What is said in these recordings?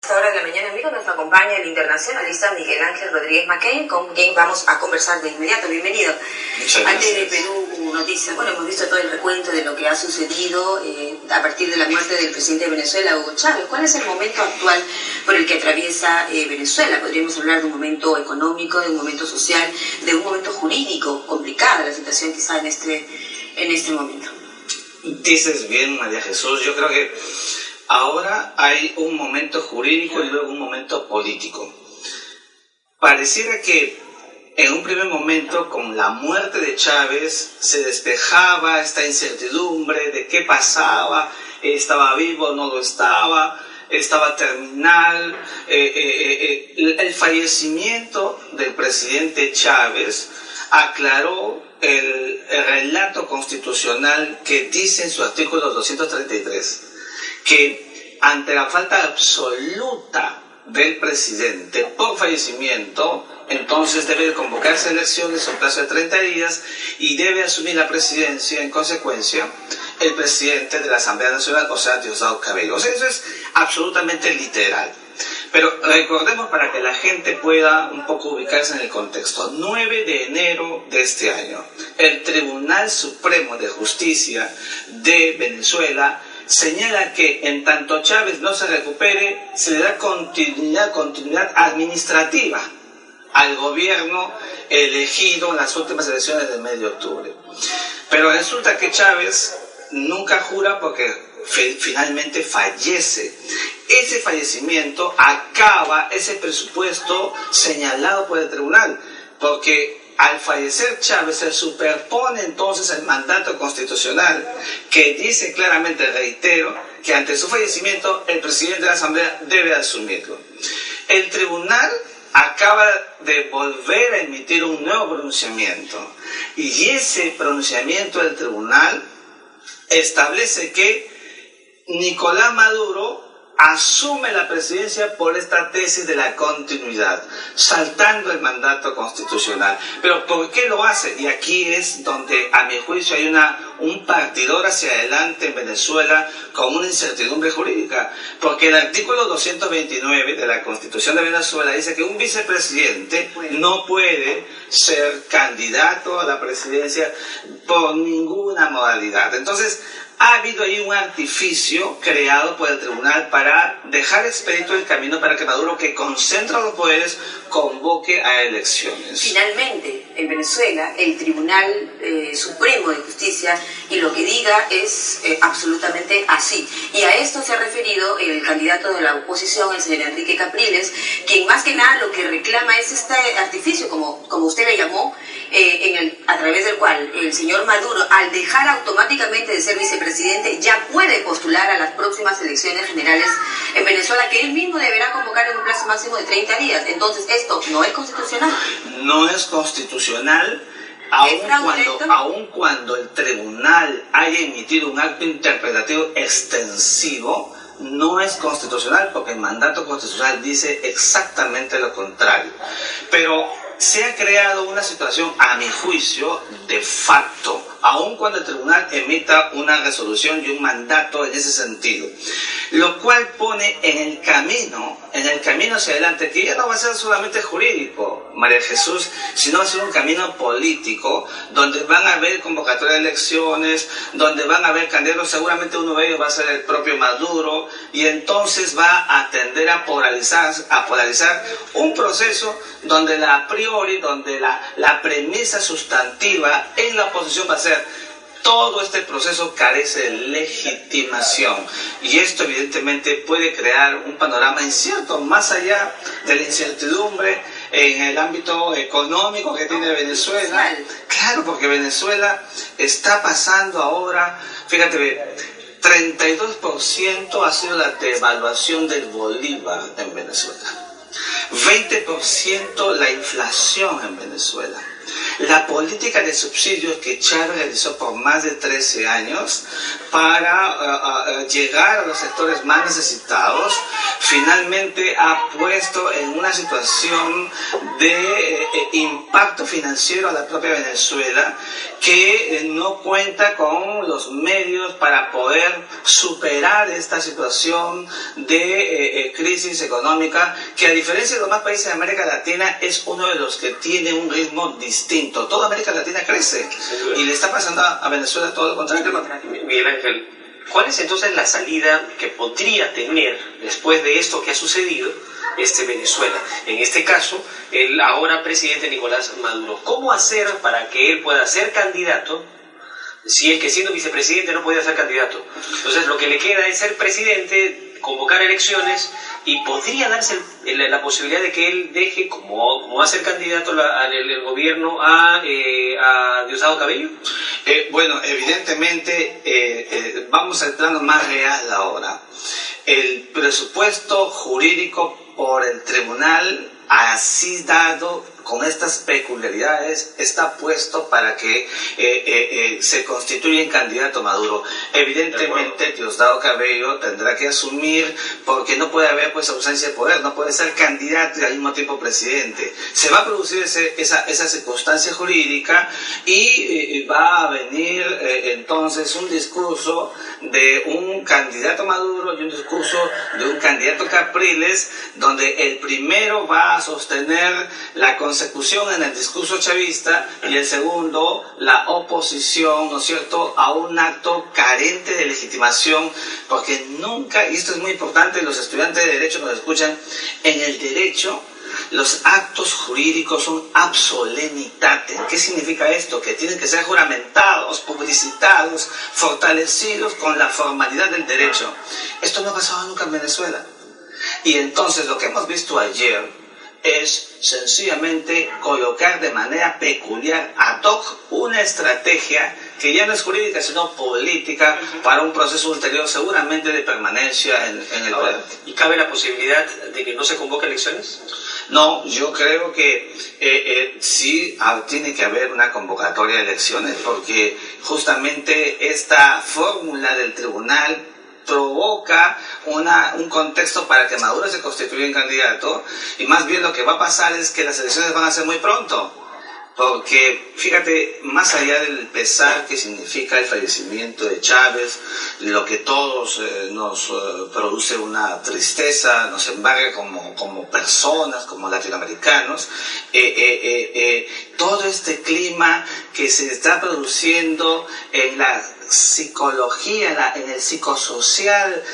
Esta hora de la mañana, amigo, nos acompaña el internacionalista Miguel Ángel Rodríguez Maccain, con quien vamos a conversar de inmediato. Bienvenido. Muchas gracias. Antes de Perú Noticias, bueno, hemos visto todo el recuento de lo que ha sucedido a partir de la muerte del presidente de Venezuela, Hugo Chávez. ¿Cuál es el momento actual por el que atraviesa Venezuela? Podríamos hablar de un momento económico, de un momento social, de un momento jurídico, complicada la situación quizá en este momento. Dices bien, María Jesús. Yo creo que ahora hay un momento jurídico y luego un momento político. Pareciera que en un primer momento, con la muerte de Chávez, se despejaba esta incertidumbre de qué pasaba, estaba vivo o no lo estaba terminal. El fallecimiento del presidente Chávez aclaró el relato constitucional que dice en su artículo 233 que ante la falta absoluta del presidente por fallecimiento, entonces debe convocarse elecciones en un plazo de 30 días y debe asumir la presidencia en consecuencia el presidente de la Asamblea Nacional, o sea, Diosdado Cabello. O sea, eso es absolutamente literal. Pero recordemos, para que la gente pueda un poco ubicarse en el contexto, 9 de enero de este año, el Tribunal Supremo de Justicia de Venezuela señala que en tanto Chávez no se recupere, se le da continuidad administrativa al gobierno elegido en las últimas elecciones del mes de octubre. Pero resulta que Chávez nunca jura porque finalmente fallece. Ese fallecimiento acaba ese presupuesto señalado por el tribunal, porque al fallecer Chávez se superpone entonces el mandato constitucional que dice claramente, reitero, que ante su fallecimiento el presidente de la Asamblea debe asumirlo. El tribunal acaba de volver a emitir un nuevo pronunciamiento y ese pronunciamiento del tribunal establece que Nicolás Maduro asume la presidencia por esta tesis de la continuidad, saltando el mandato constitucional. Pero ¿por qué lo hace? Y aquí es donde, a mi juicio, hay un partidor hacia adelante en Venezuela con una incertidumbre jurídica. Porque el artículo 229 de la Constitución de Venezuela dice que un vicepresidente no puede ser candidato a la presidencia por ninguna modalidad. Entonces, ha habido ahí un artificio creado por el tribunal para dejar expedito el camino para que Maduro, que concentra los poderes, convoque a elecciones. Finalmente, en Venezuela, el Tribunal Supremo de Justicia, y lo que diga es absolutamente así. Y a esto se ha referido el candidato de la oposición, el señor Enrique Capriles, quien más que nada lo que reclama es este artificio, como usted le llamó, a través del cual el señor Maduro, al dejar automáticamente de ser vicepresidente, ya puede postular a las próximas elecciones generales en Venezuela, que él mismo deberá convocar en un plazo máximo de 30 días. Entonces, ¿esto no es constitucional? No es constitucional, aun cuando el tribunal haya emitido un acto interpretativo extensivo. No es constitucional porque el mandato constitucional dice exactamente lo contrario. Pero se ha creado una situación, a mi juicio, de facto, aun cuando el tribunal emita una resolución y un mandato en ese sentido, lo cual pone en el camino hacia adelante, que ya no va a ser solamente jurídico, María Jesús, sino va a ser un camino político, donde van a haber convocatoria de elecciones, donde van a haber candidatos, seguramente uno de ellos va a ser el propio Maduro, y entonces va a tender a polarizar un proceso donde la premisa sustantiva en la oposición va a ser: todo este proceso carece de legitimación, y esto evidentemente puede crear un panorama incierto, más allá de la incertidumbre en el ámbito económico que tiene Venezuela. Claro, porque Venezuela está pasando ahora, fíjate, 32% ha sido la devaluación del bolívar en Venezuela, 20% la inflación en Venezuela. La política de subsidios que Chávez realizó por más de 13 años para llegar a los sectores más necesitados finalmente ha puesto en una situación de impacto financiero a la propia Venezuela, que no cuenta con los medios para poder superar esta situación de crisis económica, que a diferencia de los demás países de América Latina es uno de los que tiene un ritmo distinto. Toda América Latina crece y le está pasando a Venezuela todo lo contrario. Miguel Ángel, ¿cuál es entonces la salida que podría tener después de esto que ha sucedido Venezuela? En este caso, el ahora presidente Nicolás Maduro. ¿Cómo hacer para que él pueda ser candidato si es que siendo vicepresidente no puede ser candidato? Entonces lo que le queda es ser presidente, convocar elecciones, y podría darse la posibilidad de que él deje, como va a ser candidato al gobierno, a Diosdado Cabello. Bueno, evidentemente vamos al plano más real ahora. El presupuesto jurídico por el tribunal, así dado, con estas peculiaridades, está puesto para que se constituya en candidato Maduro. Evidentemente Diosdado Cabello tendrá que asumir, porque no puede haber pues ausencia de poder, no puede ser candidato y al mismo tiempo presidente. Se va a producir esa circunstancia jurídica y va a venir entonces un discurso de un candidato Maduro y un discurso de un candidato Capriles, donde el primero va a sostener la consecución en el discurso chavista y el segundo la oposición, ¿no es cierto?, a un acto carente de legitimación, porque nunca, y esto es muy importante, los estudiantes de Derecho nos escuchan, en el derecho los actos jurídicos son ab solemnitate. ¿Qué significa esto? Que tienen que ser juramentados, publicitados, fortalecidos con la formalidad del derecho. Esto no ha pasado nunca en Venezuela. Y entonces lo que hemos visto ayer es sencillamente colocar de manera peculiar, ad hoc, una estrategia que ya no es jurídica sino política para un proceso ulterior seguramente de permanencia en el poder. ¿Y cabe la posibilidad de que no se convoque elecciones? No, yo creo que sí tiene que haber una convocatoria de elecciones, porque justamente esta fórmula del tribunal provoca un contexto para que Maduro se constituya en candidato, y más bien lo que va a pasar es que las elecciones van a ser muy pronto, porque fíjate, más allá del pesar que significa el fallecimiento de Chávez, lo que todos nos produce una tristeza, nos embarga como personas, como latinoamericanos, todo este clima que se está produciendo en la psicología, en el psicosocial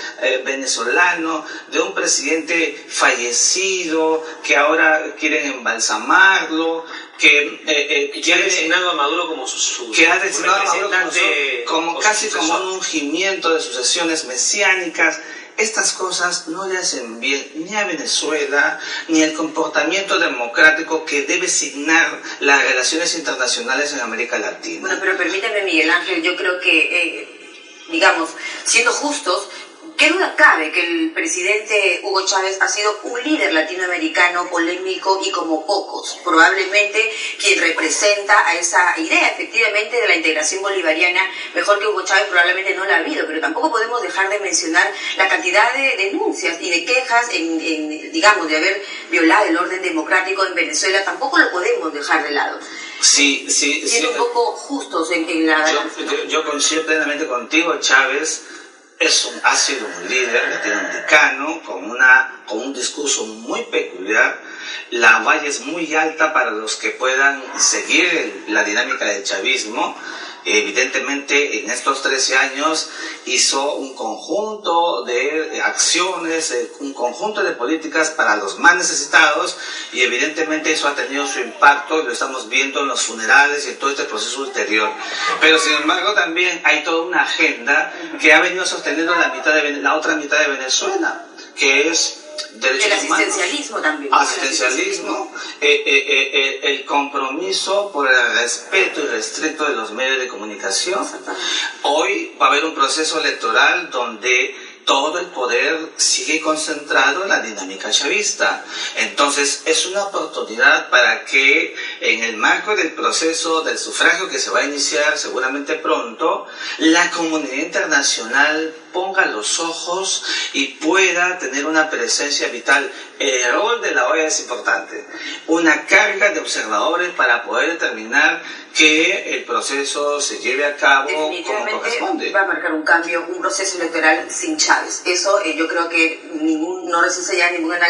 venezolano, de un presidente fallecido que ahora quieren embalsamarlo, que ha designado a Maduro como su representante, como casi como un ungimiento de sucesiones mesiánicas. Estas cosas no le hacen bien ni a Venezuela, ni al comportamiento democrático que debe signar las relaciones internacionales en América Latina. Bueno, pero permítame, Miguel Ángel, yo creo que, digamos, siendo justos, ¿qué duda cabe que el presidente Hugo Chávez ha sido un líder latinoamericano polémico y como pocos? Probablemente quien representa a esa idea, efectivamente, de la integración bolivariana, mejor que Hugo Chávez probablemente no la ha habido, pero tampoco podemos dejar de mencionar la cantidad de denuncias y de quejas, digamos, de haber violado el orden democrático en Venezuela, tampoco lo podemos dejar de lado. Sí. Siendo un poco justos en la... Yo coincido plenamente contigo. Chávez ha sido un líder latinoamericano con un discurso muy peculiar. La valla es muy alta para los que puedan seguir la dinámica del chavismo. Evidentemente en estos 13 años hizo un conjunto de acciones, un conjunto de políticas para los más necesitados, y evidentemente eso ha tenido su impacto, lo estamos viendo en los funerales y en todo este proceso ulterior. Pero sin embargo también hay toda una agenda que ha venido sosteniendo la otra mitad de Venezuela, que es derechos humanos. El asistencialismo también. Asistencialismo, el compromiso por el respeto irrestricto de los medios de comunicación. Hoy va a haber un proceso electoral donde todo el poder sigue concentrado en la dinámica chavista. Entonces es una oportunidad para que en el marco del proceso del sufragio que se va a iniciar seguramente pronto, la comunidad internacional ponga los ojos y pueda tener una presencia vital. El rol de la OEA es importante, una carga de observadores para poder determinar que el proceso se lleve a cabo como corresponde. Va a marcar un cambio, un proceso electoral sin Chávez. Eso yo creo que no necesita ya ningún análisis.